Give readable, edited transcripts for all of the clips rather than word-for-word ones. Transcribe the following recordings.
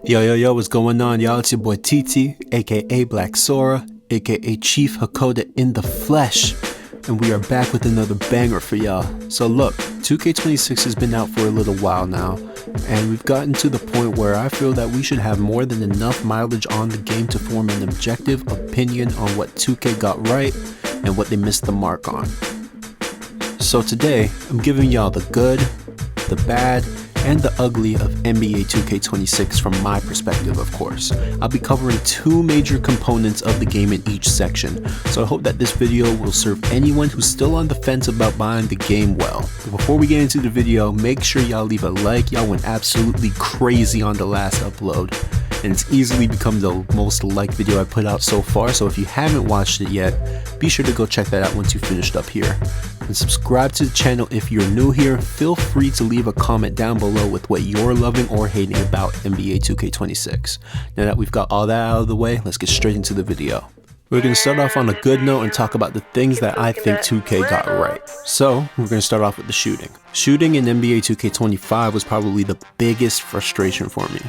Yo, what's going on, y'all? It's your boy TT, aka Black Sora, aka Chief Hakoda in the flesh, and we are back with another banger for y'all. So look, 2K26 has been out for a little while now, and we've gotten to the point where I feel that we should have more than enough mileage on the game to form an objective opinion on what 2K got right and what they missed the mark on. So today, I'm giving y'all the good, the bad, and the ugly of NBA 2K26 from my perspective, of course. I'll be covering two major components of the game in each section, so I hope that this video will serve anyone who's still on the fence about buying the game well. But before we get into the video, make sure y'all leave a like. Y'all went absolutely crazy on the last upload, and it's easily become the most liked video I put out so far, so if you haven't watched it yet, be sure to go check that out once you finished up here. And subscribe to the channel if you're new here. Feel free to leave a comment down below with what you're loving or hating about NBA 2K26. Now that we've got all that out of the way, let's get straight into the video. We're going to start off on a good note and talk about the things that I think 2K got right. So, we're going to start off with the shooting. Shooting in NBA 2K25 was probably the biggest frustration for me.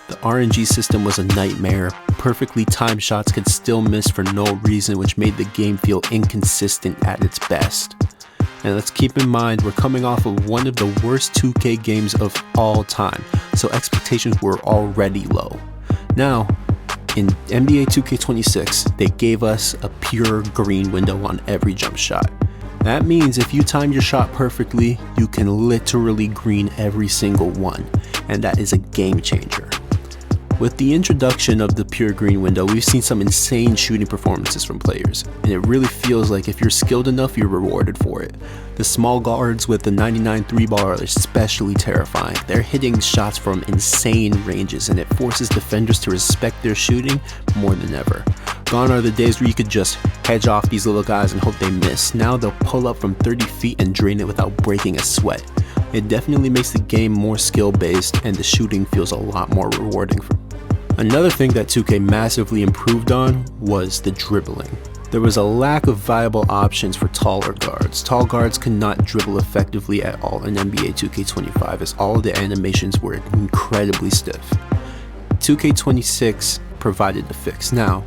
The RNG system was a nightmare. Perfectly timed shots could still miss for no reason, which made the game feel inconsistent at its best. And let's keep in mind, we're coming off of one of the worst 2K games of all time, so expectations were already low. Now, in NBA 2K26, they gave us a pure green window on every jump shot. That means if you time your shot perfectly, you can literally green every single one, and that is a game changer. With the introduction of the pure green window, we've seen some insane shooting performances from players, and it really feels like if you're skilled enough, you're rewarded for it. The small guards with the 99 3-ball are especially terrifying. They're hitting shots from insane ranges, and it forces defenders to respect their shooting more than ever. Gone are the days where you could just hedge off these little guys and hope they miss. Now they'll pull up from 30 feet and drain it without breaking a sweat. It definitely makes the game more skill-based, and the shooting feels a lot more rewarding. Another thing that 2K massively improved on was the dribbling. There was a lack of viable options for taller guards. Tall guards could not dribble effectively at all in NBA 2K25 as all of the animations were incredibly stiff. 2K26 provided the fix. Now,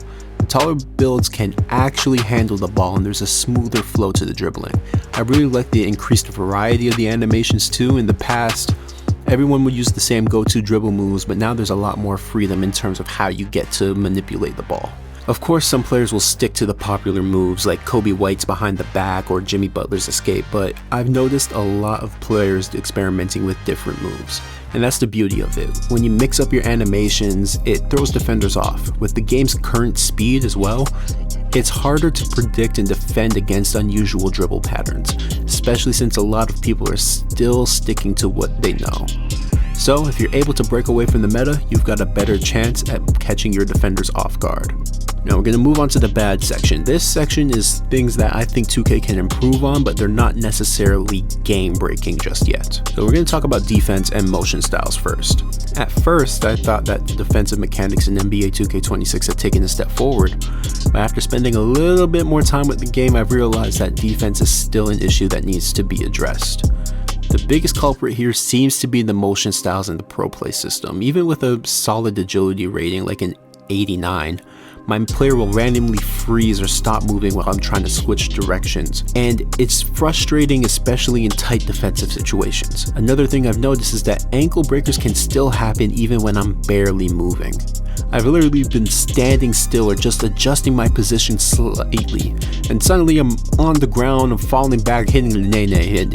taller builds can actually handle the ball and there's a smoother flow to the dribbling. I really like the increased variety of the animations too. In the past, everyone would use the same go-to dribble moves, but now there's a lot more freedom in terms of how you get to manipulate the ball. Of course, some players will stick to the popular moves like Kobe White's behind the back or Jimmy Butler's escape, but I've noticed a lot of players experimenting with different moves. And that's the beauty of it. When you mix up your animations, it throws defenders off. With the game's current speed as well, it's harder to predict and defend against unusual dribble patterns, especially since a lot of people are still sticking to what they know. So if you're able to break away from the meta, you've got a better chance at catching your defenders off guard. Now we're going to move on to the bad section. This section is things that I think 2K can improve on, but they're not necessarily game breaking just yet. So we're going to talk about defense and motion styles first. At first, I thought that the defensive mechanics in NBA 2K26 had taken a step forward, but after spending a little bit more time with the game, I've realized that defense is still an issue that needs to be addressed. The biggest culprit here seems to be the motion styles in the pro play system. Even with a solid agility rating like an 89, my player will randomly freeze or stop moving while I'm trying to switch directions, and it's frustrating, especially in tight defensive situations. Another thing I've noticed is that ankle breakers can still happen even when I'm barely moving. I've literally been standing still or just adjusting my position slightly, and suddenly I'm on the ground, I'm falling back, hitting the nene, and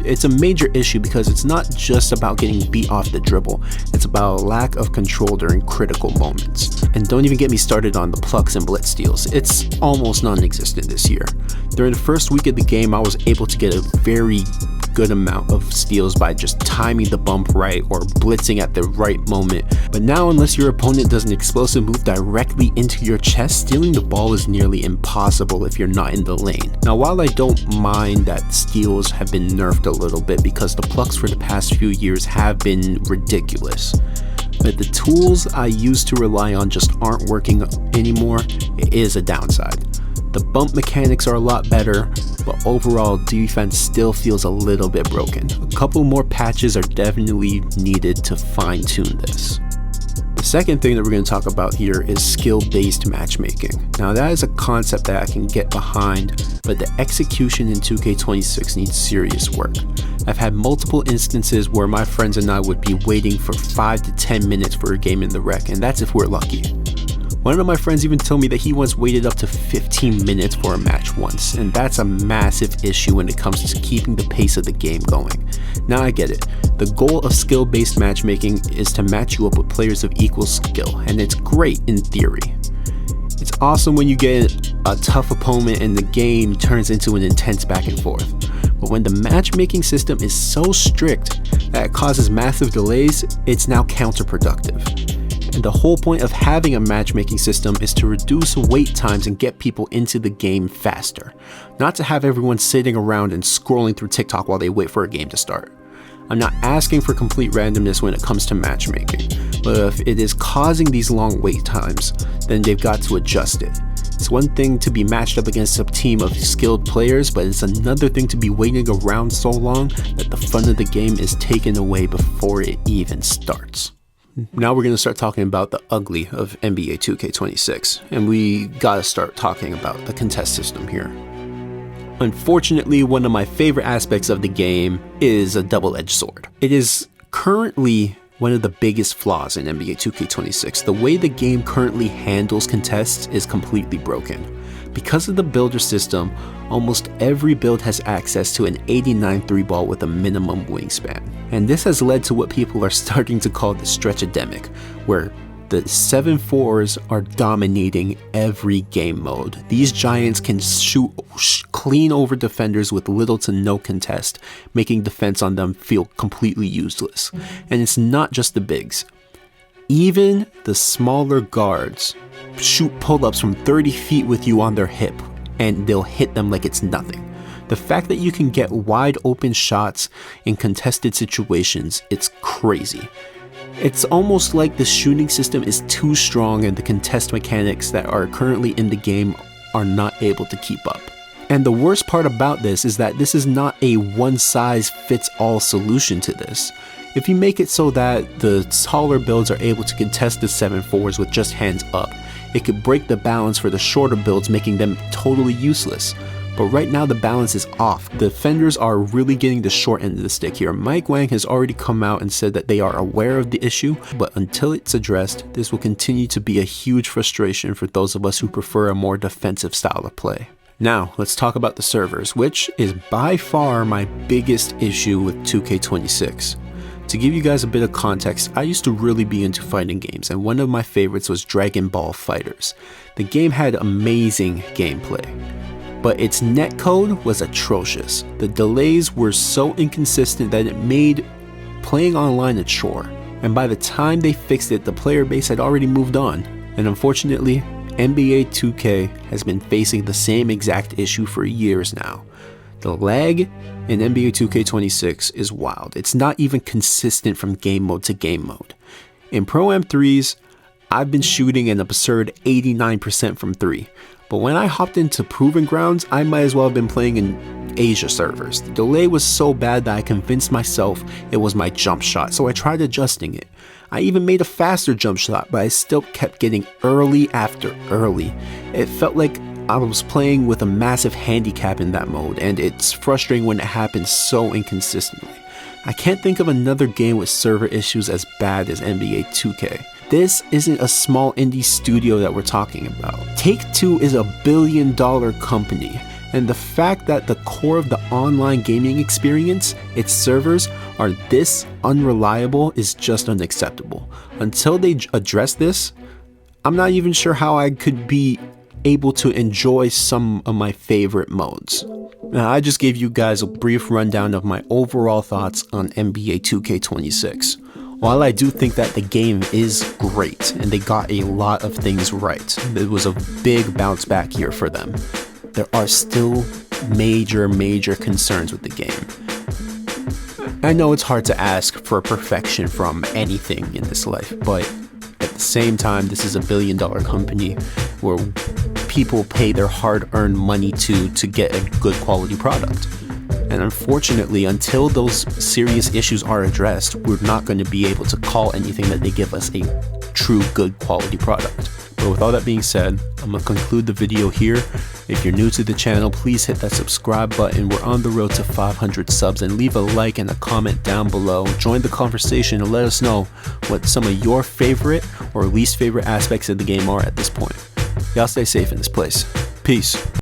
it's a major issue because it's not just about getting beat off the dribble, it's about a lack of control during critical moments. And don't even get me started on the plucks and blitz steals. It's almost non-existent this year. During the first week of the game, I was able to get a very good amount of steals by just timing the bump right or blitzing at the right moment. But now, unless your opponent does an explosive move directly into your chest, stealing the ball is nearly impossible if you're not in the lane. Now, while I don't mind that steals have been nerfed a little bit because the plucks for the past few years have been ridiculous, but the tools I used to rely on just aren't working anymore, it is a downside. The bump mechanics are a lot better, but overall defense still feels a little bit broken. A couple more patches are definitely needed to fine-tune this. second thing that we're going to talk about here is skill-based matchmaking. Now that is a concept that I can get behind, but the execution in 2K26 needs serious work. I've had multiple instances where my friends and I would be waiting for 5 to 10 minutes for a game in the rec, and that's if we're lucky. One of my friends even told me that he once waited up to 15 minutes for a match once, and that's a massive issue when it comes to keeping the pace of the game going. Now I get it. The goal of skill-based matchmaking is to match you up with players of equal skill, and it's great in theory. It's awesome when you get a tough opponent and the game turns into an intense back and forth. But when the matchmaking system is so strict that it causes massive delays, it's now counterproductive. And the whole point of having a matchmaking system is to reduce wait times and get people into the game faster, not to have everyone sitting around and scrolling through TikTok while they wait for a game to start. I'm not asking for complete randomness when it comes to matchmaking, but if it is causing these long wait times, then they've got to adjust it. It's one thing to be matched up against a team of skilled players, but it's another thing to be waiting around so long that the fun of the game is taken away before it even starts. Now we're going to start talking about the ugly of NBA 2K26, and we gotta start talking about the contest system here. Unfortunately, one of my favorite aspects of the game is a double-edged sword. It is currently one of the biggest flaws in NBA 2K26. The way the game currently handles contests is completely broken. Because of the builder system, almost every build has access to an 89 3-ball with a minimum wingspan. And this has led to what people are starting to call the stretchademic, where the 7-4s are dominating every game mode. These giants can shoot clean over defenders with little to no contest, making defense on them feel completely useless. And it's not just the bigs. Even the smaller guards shoot pull-ups from 30 feet with you on their hip, and they'll hit them like it's nothing. The fact that you can get wide open shots in contested situations, it's crazy. It's almost like the shooting system is too strong and the contest mechanics that are currently in the game are not able to keep up. And the worst part about this is that this is not a one-size-fits-all solution to this. If you make it so that the taller builds are able to contest the 7-4s with just hands up, it could break the balance for the shorter builds, making them totally useless. But right now the balance is off. The defenders are really getting the short end of the stick here. Mike Wang has already come out and said that they are aware of the issue, but until it's addressed, this will continue to be a huge frustration for those of us who prefer a more defensive style of play. Now, let's talk about the servers, which is by far my biggest issue with 2K26. To give you guys a bit of context, I used to really be into fighting games, and one of my favorites was Dragon Ball FighterZ. The game had amazing gameplay, but its netcode was atrocious. The delays were so inconsistent that it made playing online a chore, and by the time they fixed it, the player base had already moved on. And unfortunately, NBA 2K has been facing the same exact issue for years now. The lag in NBA 2K26 is wild. It's not even consistent from game mode to game mode. In Pro M3s, I've been shooting an absurd 89% from 3. But when I hopped into Proving Grounds, I might as well have been playing in Asia servers. The delay was so bad that I convinced myself it was my jump shot, so I tried adjusting it. I even made a faster jump shot, but I still kept getting early after early. It felt like I was playing with a massive handicap in that mode, and it's frustrating when it happens so inconsistently. I can't think of another game with server issues as bad as NBA 2K. This isn't a small indie studio that we're talking about. Take-Two is a billion-dollar company, and the fact that the core of the online gaming experience, its servers, are this unreliable is just unacceptable. Until they address this, I'm not even sure how I could be able to enjoy some of my favorite modes. Now, I just gave you guys a brief rundown of my overall thoughts on NBA 2K26. While I do think that the game is great and they got a lot of things right, it was a big bounce back here for them, there are still major concerns with the game. I know it's hard to ask for perfection from anything in this life, but at the same time, this is a billion-dollar company where people pay their hard-earned money to get a good quality product. And unfortunately, until those serious issues are addressed, we're not going to be able to call anything that they give us a true good quality product. But with all that being said, I'm gonna conclude the video here. If you're new to the channel, please hit that subscribe button. We're on the road to 500 subs, and leave a like and a comment down below. Join the conversation and let us know what some of your favorite or least favorite aspects of the game are at this point. Y'all stay safe in this place. Peace.